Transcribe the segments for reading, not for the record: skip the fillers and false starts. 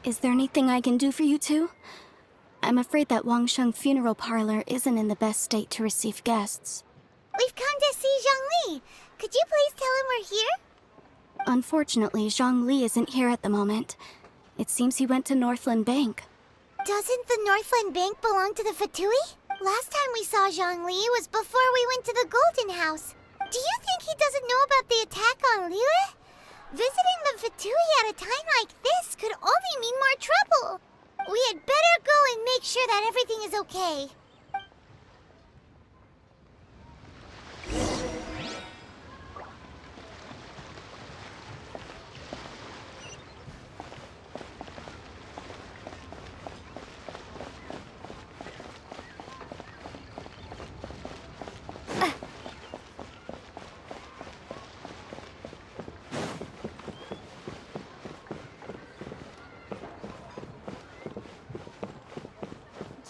Is there anything I can do for you two? I'm afraid that Wangsheng funeral parlor isn't in the best state to receive guests. We've come to see Zhongli. Could you please tell him we're here? Unfortunately, Zhongli isn't here at the moment. It seems he went to Northland Bank. Doesn't the Northland Bank belong to the Fatui? Last time we saw Zhongli was before we went to the Golden House. Do you think he doesn't know about the attack on Liyue? Visiting the Fatui at a time like this could only mean more trouble. We had better go and make sure that everything is okay.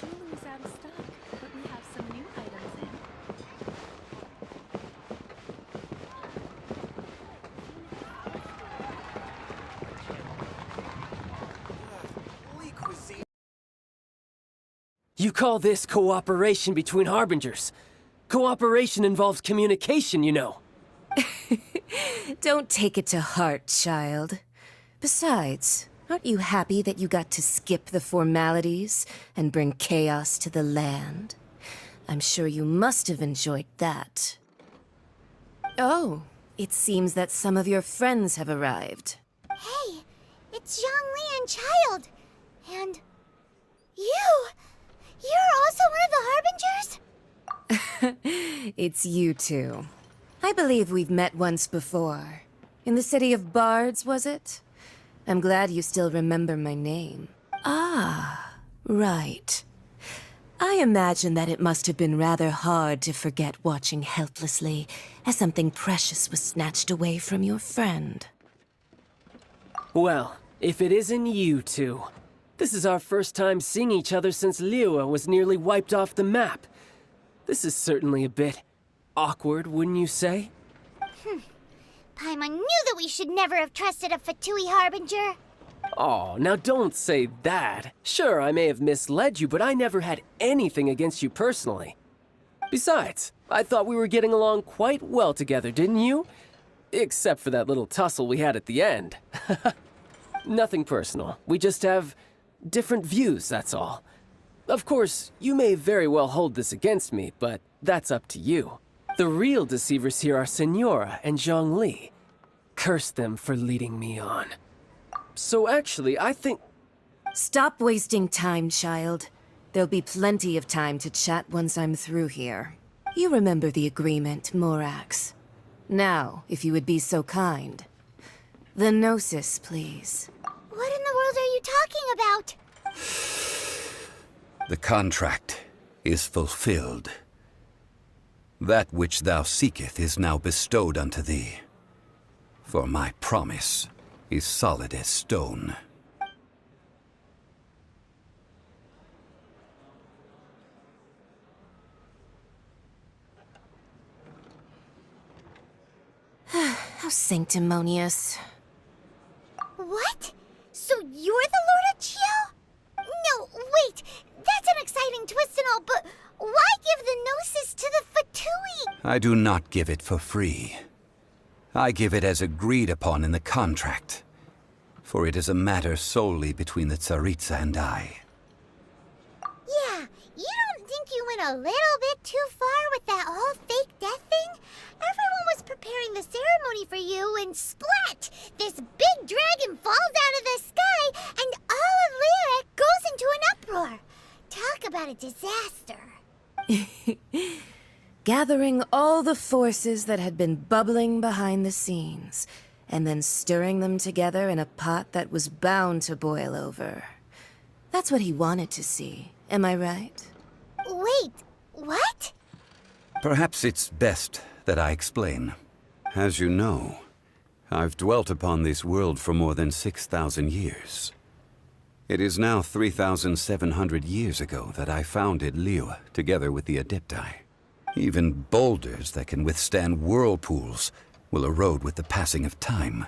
Jewelry's out of stock, but we have some new items in. You call this cooperation between Harbingers? Cooperation involves communication, you know. Don't take it to heart, child. Besides, aren't you happy that you got to skip the formalities and bring chaos to the land? I'm sure you must have enjoyed that. Oh, it seems that some of your friends have arrived. Hey, it's Zhongli and Child. And you! You're also one of the Harbingers? It's you two. I believe we've met once before. In the city of Bards, was it? I'm glad you still remember my name. Ah, right. I imagine that it must have been rather hard to forget watching helplessly as something precious was snatched away from your friend. Well, if it isn't you two. This is our first time seeing each other since Liyue was nearly wiped off the map. This is certainly a bit awkward, wouldn't you say? Paimon knew that we should never have trusted a Fatui Harbinger. Oh, now don't say that. Sure, I may have misled you, but I never had anything against you personally. Besides, I thought we were getting along quite well together, didn't you? Except for that little tussle we had at the end. Nothing personal. We just have different views, that's all. Of course, you may very well hold this against me, but that's up to you. The real deceivers here are Senora and Zhongli. Curse them for leading me on. So actually, I think... Stop wasting time, child. There'll be plenty of time to chat once I'm through here. You remember the agreement, Morax. Now, if you would be so kind. The Gnosis, please. What in the world are you talking about? The contract is fulfilled. That which thou seeketh is now bestowed unto thee. For my promise is solid as stone. How sanctimonious. What? So you're the Lord of Chiao? No, wait! That's an exciting twist and all, but why give the Gnosis to the Fatui? I do not give it for free. I give it as agreed upon in the contract. For it is a matter solely between the Tsaritsa and I. Yeah, you don't think you went a little bit too far with that whole fake death thing? Everyone was preparing the ceremony for you, and splat! This big dragon falls out of the sky, and all of Liyue goes into an uproar. Talk about a disaster. Gathering all the forces that had been bubbling behind the scenes, and then stirring them together in a pot that was bound to boil over. That's what he wanted to see, am I right? Wait, what? Perhaps it's best that I explain. As you know, I've dwelt upon this world for more than 6,000 years. It is now 3,700 years ago that I founded Liyue together with the Adepti. Even boulders that can withstand whirlpools will erode with the passing of time.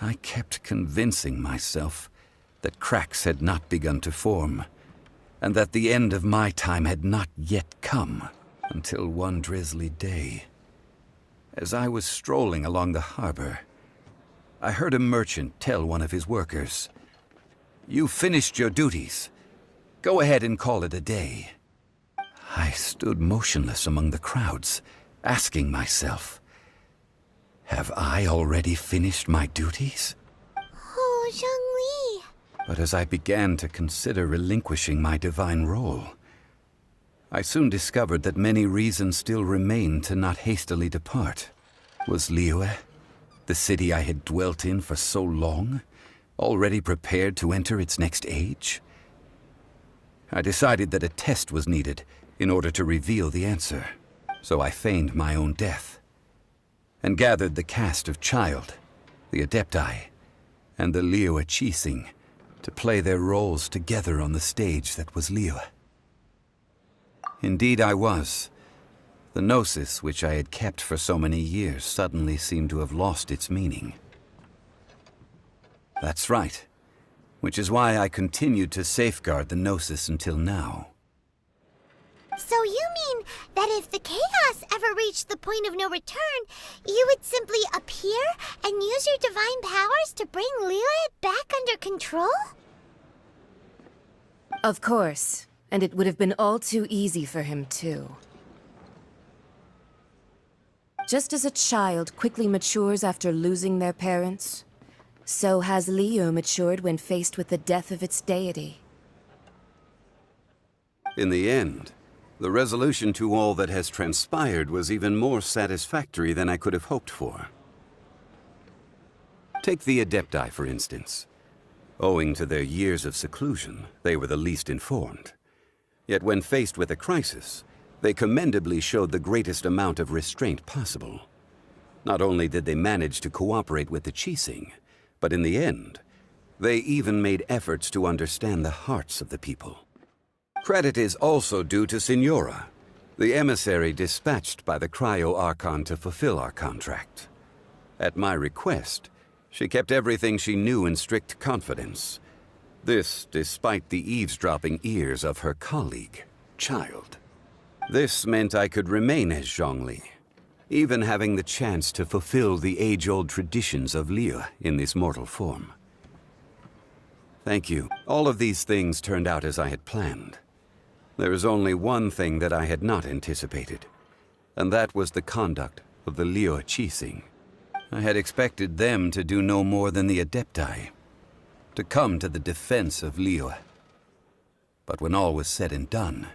I kept convincing myself that cracks had not begun to form, and that the end of my time had not yet come, until one drizzly day. As I was strolling along the harbor, I heard a merchant tell one of his workers, "You finished your duties. Go ahead and call it a day." I stood motionless among the crowds, asking myself, have I already finished my duties? Oh, Zhongli. But as I began to consider relinquishing my divine role, I soon discovered that many reasons still remained to not hastily depart. Was Liyue, the city I had dwelt in for so long, already prepared to enter its next age? I decided that a test was needed in order to reveal the answer, so I feigned my own death, and gathered the cast of Child, the Adepti, and the Liyue Qixing to play their roles together on the stage that was Liyue. Indeed I was. The gnosis which I had kept for so many years suddenly seemed to have lost its meaning. That's right, which is why I continued to safeguard the gnosis until now. So you mean that if the chaos ever reached the point of no return, you would simply appear and use your divine powers to bring Liyue back under control? Of course, and it would have been all too easy for him too. Just as a child quickly matures after losing their parents, so has Liyue matured when faced with the death of its deity. In the end, the resolution to all that has transpired was even more satisfactory than I could have hoped for. Take the Adepti, for instance. Owing to their years of seclusion, they were the least informed. Yet when faced with a crisis, they commendably showed the greatest amount of restraint possible. Not only did they manage to cooperate with the Qixing, but in the end, they even made efforts to understand the hearts of the people. Credit is also due to Signora, the emissary dispatched by the Archon to fulfill our contract. At my request, she kept everything she knew in strict confidence. This despite the eavesdropping ears of her colleague, Child. This meant I could remain as Zhongli, even having the chance to fulfill the age-old traditions of Liyue in this mortal form. Thank you. All of these things turned out as I had planned. There is only one thing that I had not anticipated, and that was the conduct of the Liyue Qixing. I had expected them to do no more than the Adepti, to come to the defense of Liyue. But when all was said and done,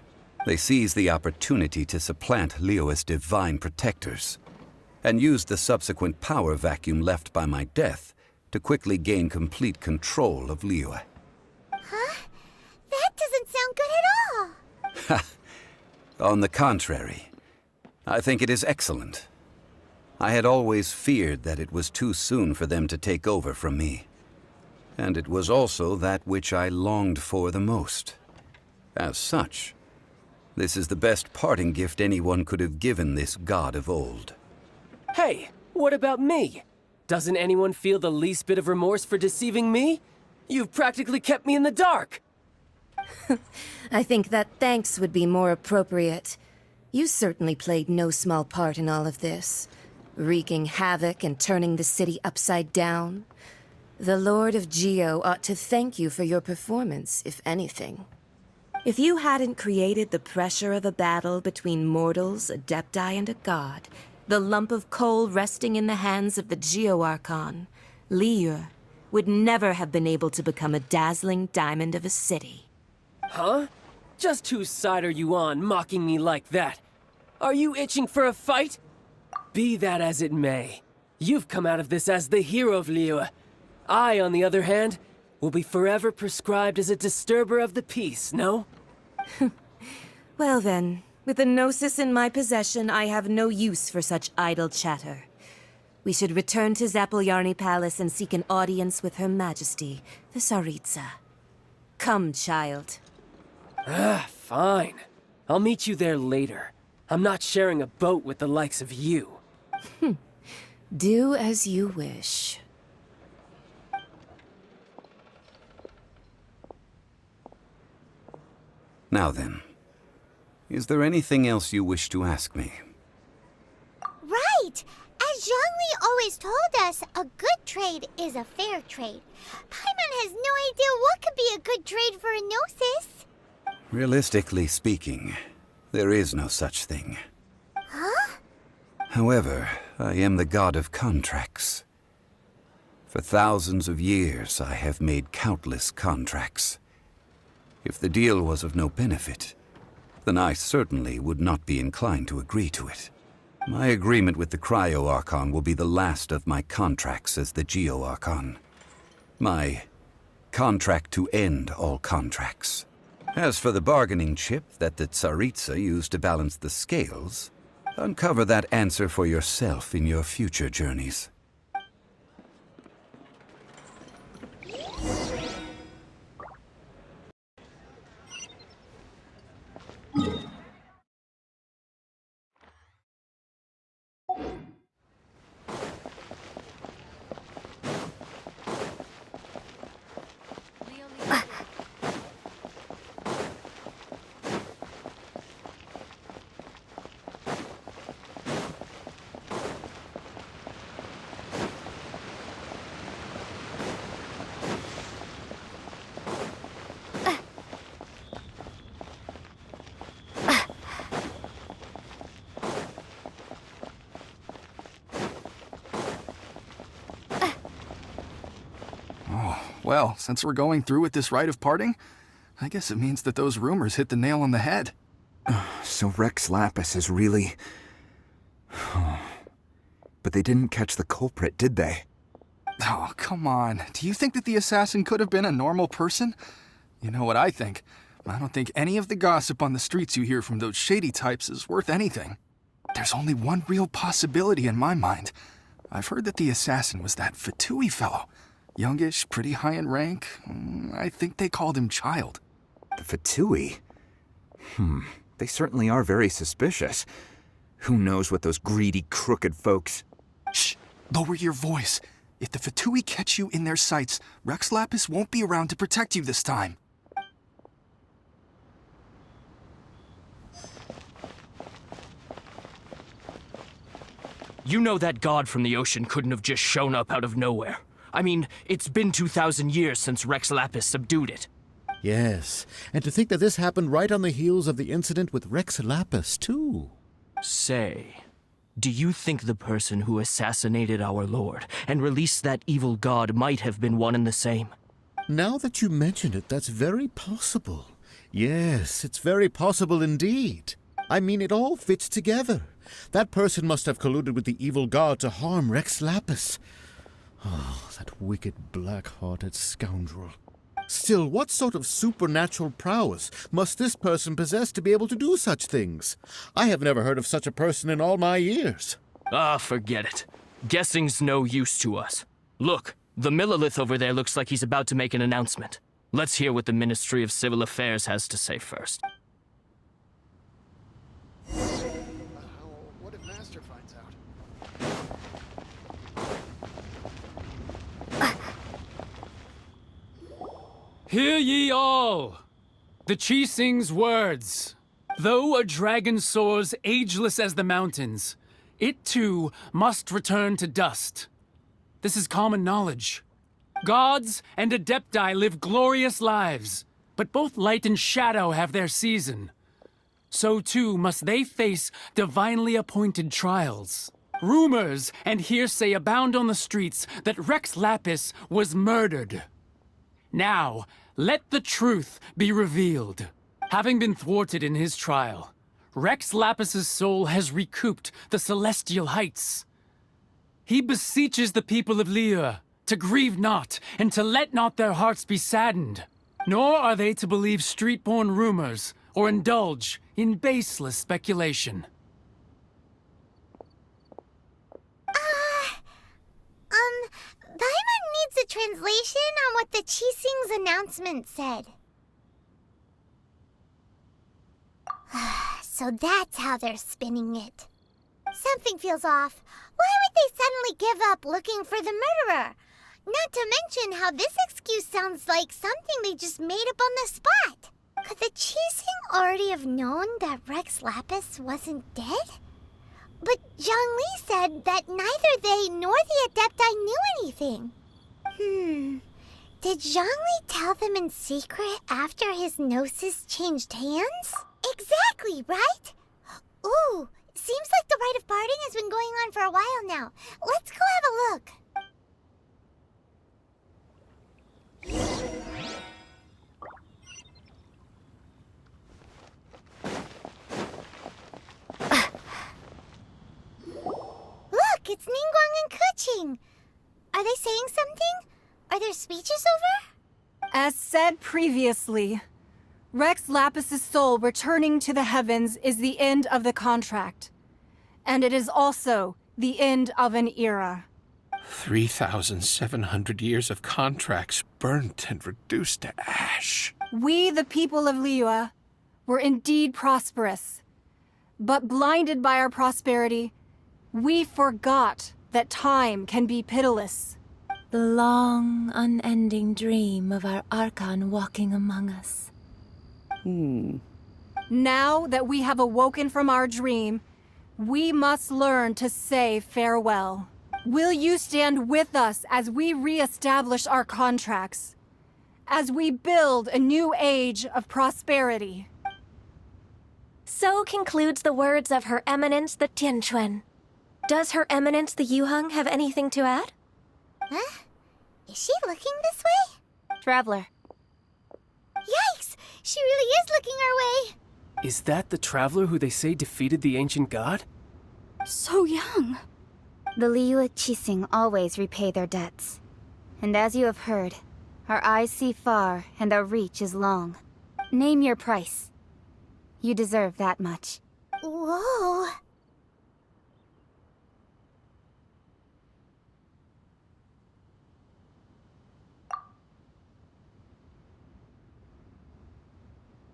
they seized the opportunity to supplant Liyue's divine protectors, and used the subsequent power vacuum left by my death to quickly gain complete control of Liyue. Huh? That doesn't sound good at all. On the contrary, I think it is excellent. I had always feared that it was too soon for them to take over from me. And it was also that which I longed for the most. As such, this is the best parting gift anyone could have given this god of old. Hey, what about me? Doesn't anyone feel the least bit of remorse for deceiving me? You've practically kept me in the dark! I think that thanks would be more appropriate. You certainly played no small part in all of this, wreaking havoc and turning the city upside down. The Lord of Geo ought to thank you for your performance, if anything. If you hadn't created the pressure of a battle between mortals, Adepti, and a god, the lump of coal resting in the hands of the Geo Archon, Liyue, would never have been able to become a dazzling diamond of a city. Huh? Just whose side are you on, mocking me like that? Are you itching for a fight? Be that as it may, you've come out of this as the hero of Liyue. I, on the other hand, will be forever prescribed as a disturber of the peace, no? Well then, with the Gnosis in my possession, I have no use for such idle chatter. We should return to Zapoljarny Palace and seek an audience with Her Majesty, the Tsaritsa. Come, child. Fine. I'll meet you there later. I'm not sharing a boat with the likes of you. Do as you wish. Now then, is there anything else you wish to ask me? Right! As Zhongli always told us, a good trade is a fair trade. Paimon has no idea what could be a good trade for a Gnosis. Realistically speaking, there is no such thing. Huh? However, I am the god of contracts. For thousands of years, I have made countless contracts. If the deal was of no benefit, then I certainly would not be inclined to agree to it. My agreement with the Cryo-Archon will be the last of my contracts as the Geo-Archon. My contract to end all contracts. As for the bargaining chip that the Tsaritsa used to balance the scales, uncover that answer for yourself in your future journeys. Well, since we're going through with this rite of parting, I guess it means that those rumors hit the nail on the head. So Rex Lapis is really... But they didn't catch the culprit, did they? Oh, come on. Do you think that the assassin could have been a normal person? You know what I think. I don't think any of the gossip on the streets you hear from those shady types is worth anything. There's only one real possibility in my mind. I've heard that the assassin was that Fatui fellow. Youngish, pretty high in rank. I think they called him Child. The Fatui? They certainly are very suspicious. Who knows what those greedy, crooked folks... Shh! Lower your voice. If the Fatui catch you in their sights, Rex Lapis won't be around to protect you this time. You know that god from the ocean couldn't have just shown up out of nowhere. I mean, it's been 2,000 years since Rex Lapis subdued it. Yes, and to think that this happened right on the heels of the incident with Rex Lapis, too. Say, do you think the person who assassinated our lord and released that evil god might have been one and the same? Now that you mention it, that's very possible. Yes, it's very possible indeed. I mean, it all fits together. That person must have colluded with the evil god to harm Rex Lapis. Oh, that wicked, black-hearted scoundrel. Still, what sort of supernatural prowess must this person possess to be able to do such things? I have never heard of such a person in all my years. Ah, forget it. Guessing's no use to us. Look, the Millilith over there looks like he's about to make an announcement. Let's hear what the Ministry of Civil Affairs has to say first. What if Master finds out? Hear ye all! The Qixing's words. Though a dragon soars ageless as the mountains, it too must return to dust. This is common knowledge. Gods and Adepti live glorious lives, but both light and shadow have their season. So too must they face divinely appointed trials. Rumors and hearsay abound on the streets that Rex Lapis was murdered. Now, let the truth be revealed. Having been thwarted in his trial, Rex Lapis's soul has recouped the celestial heights. He beseeches the people of Liyue to grieve not and to let not their hearts be saddened. Nor are they to believe street-born rumors or indulge in baseless speculation. Paimon needs a translation on what the Qixing's announcement said. So that's how they're spinning it. Something feels off. Why would they suddenly give up looking for the murderer? Not to mention how this excuse sounds like something they just made up on the spot. Could the Qixing already have known that Rex Lapis wasn't dead? But Zhongli said that neither they nor the Adepti knew anything. Did Zhongli tell them in secret after his gnosis changed hands? Exactly, right? Ooh, seems like the rite of parting has been going on for a while now. Let's go have a look. Look, it's Ningguang and Keqing. Are they saying something? Are there speeches over? As said previously, Rex Lapis's soul returning to the heavens is the end of the contract. And it is also the end of an era. 3,700 years of contracts burnt and reduced to ash. We, the people of Liyue, were indeed prosperous. But blinded by our prosperity, we forgot that time can be pitiless. The long, unending dream of our Archon walking among us. Now that we have awoken from our dream, we must learn to say farewell. Will you stand with us as we re-establish our contracts? As we build a new age of prosperity? So concludes the words of Her Eminence the Tianquan. Does Her Eminence the Yuheng have anything to add? Huh? Is she looking this way? Traveler. Yikes! She really is looking our way! Is that the traveler who they say defeated the ancient god? So young. The Liyue Qixing always repay their debts. And as you have heard, our eyes see far and our reach is long. Name your price. You deserve that much. Whoa!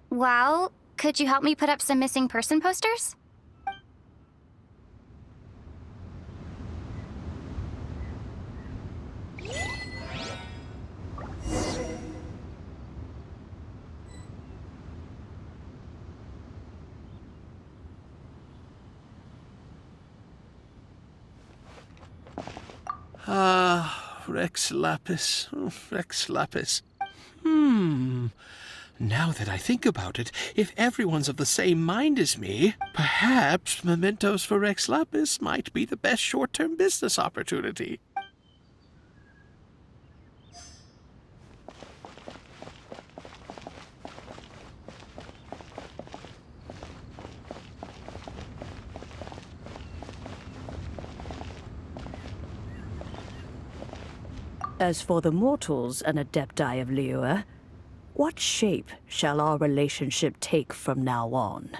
Well, could you help me put up some missing person posters? Rex Lapis. Oh, Rex Lapis. Now that I think about it, if everyone's of the same mind as me, perhaps mementos for Rex Lapis might be the best short-term business opportunity. As for the mortals and Adepti of Liyue, what shape shall our relationship take from now on?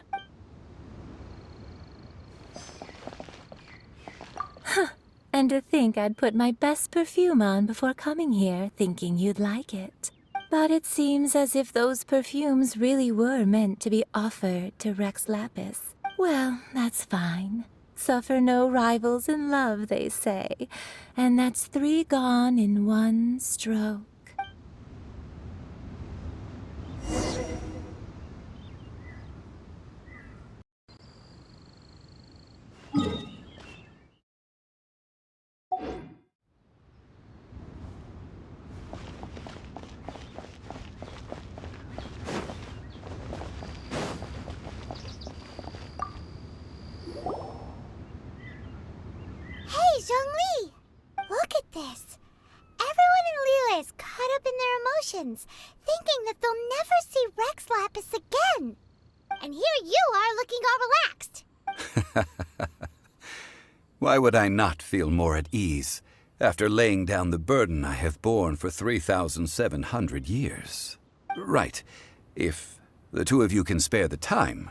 And to think I'd put my best perfume on before coming here, thinking you'd like it. But it seems as if those perfumes really were meant to be offered to Rex Lapis. Well, that's fine. Suffer no rivals in love, they say. And that's 3 gone in one stroke. Hey, Zhongli! Look at this. Everyone in Liyue is caught up in their emotions, thinking that they'll never see Rex Lapis again. And here you are looking all relaxed. Why would I not feel more at ease after laying down the burden I have borne for 3,700 years? Right. If the two of you can spare the time,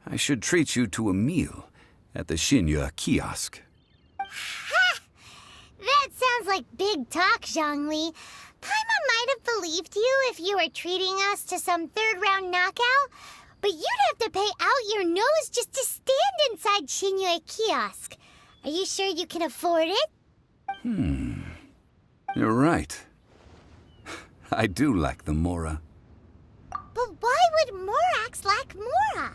I should treat you to a meal at the Xinyu kiosk. Ha! That sounds like big talk, Zhongli. Paimon might have believed you if you were treating us to some third-round knockout, but you'd have to pay out your nose just to stand inside Xinyu kiosk. Are you sure you can afford it? You're right. I do like the Mora. But why Rex lack Mora?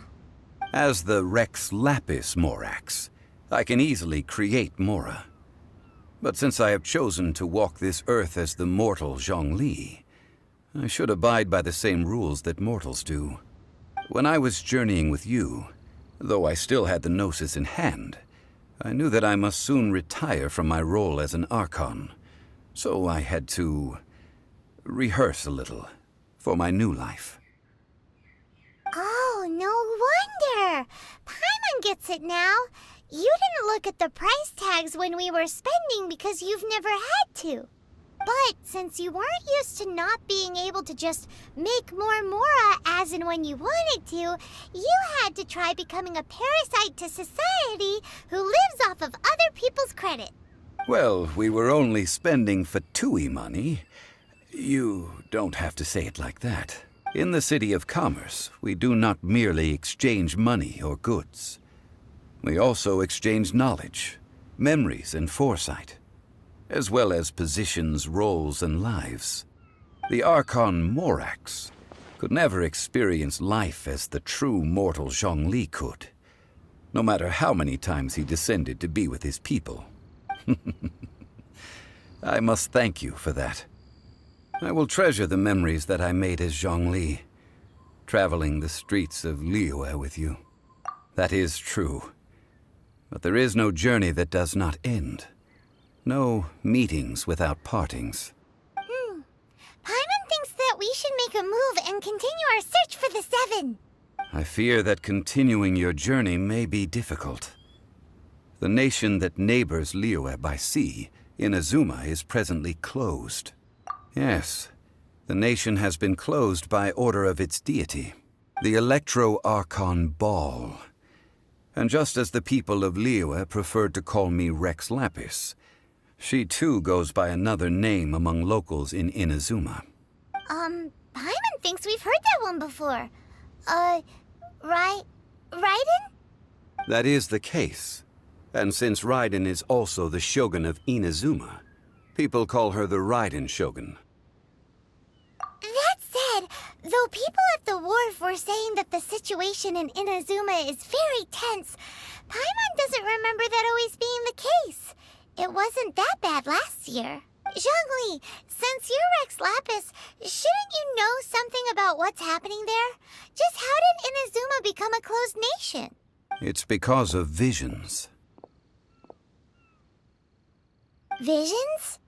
As the Rex Lapis Morax, I can easily create Mora. But since I have chosen to walk this earth as the mortal Zhongli, I should abide by the same rules that mortals do. When I was journeying with you, though I still had the Gnosis in hand, I knew that I must soon retire from my role as an Archon, so I had to rehearse a little for my new life. Oh, no wonder! Paimon gets it now. You didn't look at the price tags when we were spending because you've never had to. But since you weren't used to not being able to just make more Mora as and when you wanted to, you had to try becoming a parasite to society who lives off of other people's credit. Well, we were only spending Fatui money. You don't have to say it like that. In the City of Commerce, we do not merely exchange money or goods. We also exchange knowledge, memories, and foresight, as well as positions, roles, and lives. The Archon Morax could never experience life as the true mortal Zhongli could, no matter how many times he descended to be with his people. I must thank you for that. I will treasure the memories that I made as Zhongli, traveling the streets of Liyue with you. That is true. But there is no journey that does not end. No meetings without partings. Paimon thinks that we should make a move and continue our search for the Seven. I fear that continuing your journey may be difficult. The nation that neighbors Liyue by sea, Inazuma, is presently closed. Yes, the nation has been closed by order of its deity, the Electro-Archon Ball. And just as the people of Liyue preferred to call me Rex Lapis, she too goes by another name among locals in Inazuma. Paimon thinks we've heard that one before. Raiden? That is the case. And since Raiden is also the Shogun of Inazuma, people call her the Raiden Shogun. That said, though people at the wharf were saying that the situation in Inazuma is very tense, Paimon doesn't remember that always being the case. It wasn't that bad last year. Zhongli, since you're Rex Lapis, shouldn't you know something about what's happening there? Just how did Inazuma become a closed nation? It's because of visions. Visions?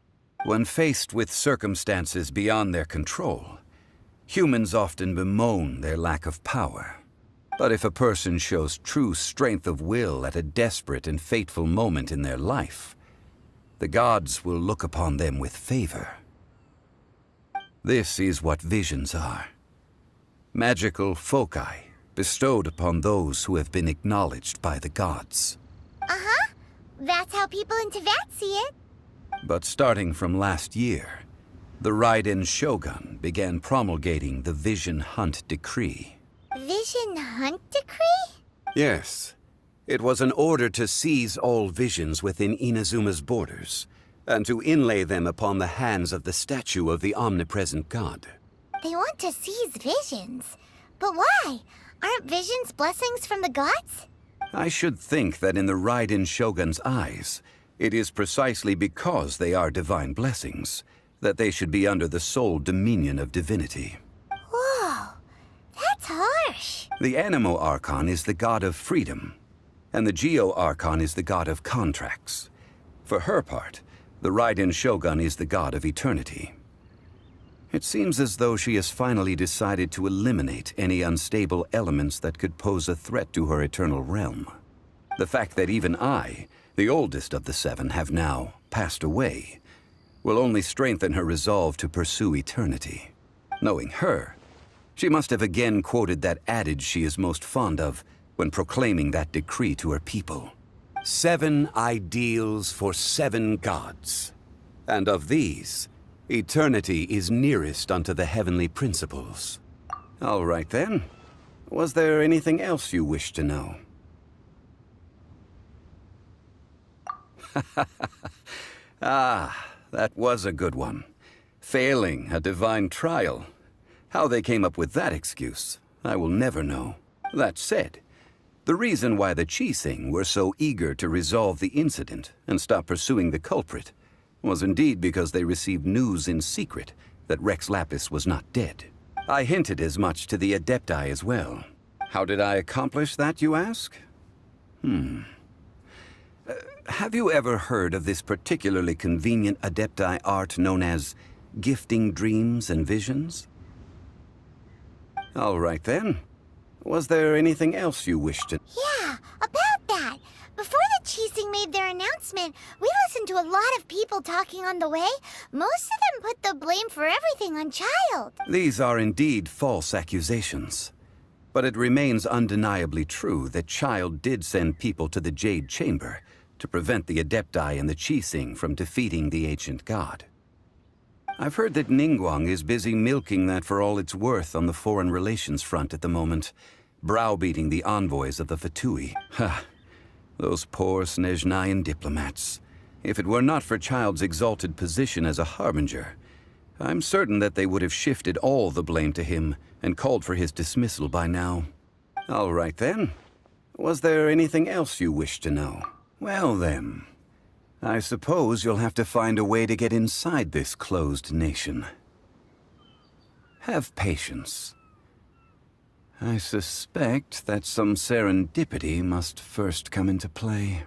When faced with circumstances beyond their control, humans often bemoan their lack of power. But if a person shows true strength of will at a desperate and fateful moment in their life, the gods will look upon them with favor. This is what visions are. Magical foci bestowed upon those who have been acknowledged by the gods. Uh-huh. That's how people in Teyvat see it. But starting from last year, the Raiden Shogun began promulgating the Vision Hunt Decree. Vision Hunt Decree? Yes. It was an order to seize all visions within Inazuma's borders, and to inlay them upon the hands of the statue of the omnipresent god. They want to seize visions. But why? Aren't visions blessings from the gods? I should think that in the Raiden Shogun's eyes, it is precisely because they are divine blessings that they should be under the sole dominion of divinity. Whoa, that's harsh. The Animo Archon is the god of freedom, and the Geo Archon is the god of contracts. For her part, the Raiden Shogun is the god of eternity. It seems as though she has finally decided to eliminate any unstable elements that could pose a threat to her eternal realm. The fact that even I, the oldest of the seven, have now passed away, will only strengthen her resolve to pursue eternity. Knowing her, she must have again quoted that adage she is most fond of when proclaiming that decree to her people. 7 ideals for 7 gods. And of these, eternity is nearest unto the heavenly principles. All right then. Was there anything else you wished to know? Ah, that was a good one. Failing a divine trial. How they came up with that excuse, I will never know. That said, the reason why the Qixing were so eager to resolve the incident and stop pursuing the culprit was indeed because they received news in secret that Rex Lapis was not dead. I hinted as much to the Adepti as well. How did I accomplish that, you ask? Have you ever heard of this particularly convenient Adepti art known as gifting dreams and visions? All right then. Was there anything else you wished to... Yeah, about that. Before the Qixing made their announcement, we listened to a lot of people talking on the way. Most of them put the blame for everything on Child. These are indeed false accusations. But it remains undeniably true that Child did send people to the Jade Chamber to prevent the Adepti and the Qixing from defeating the ancient god. I've heard that Ningguang is busy milking that for all it's worth on the foreign relations front at the moment, browbeating the envoys of the Fatui. Ha! Those poor Snezhnayan diplomats. If it were not for Child's exalted position as a harbinger, I'm certain that they would have shifted all the blame to him and called for his dismissal by now. All right then. Was there anything else you wished to know? Well then, I suppose you'll have to find a way to get inside this closed nation. Have patience. I suspect that some serendipity must first come into play.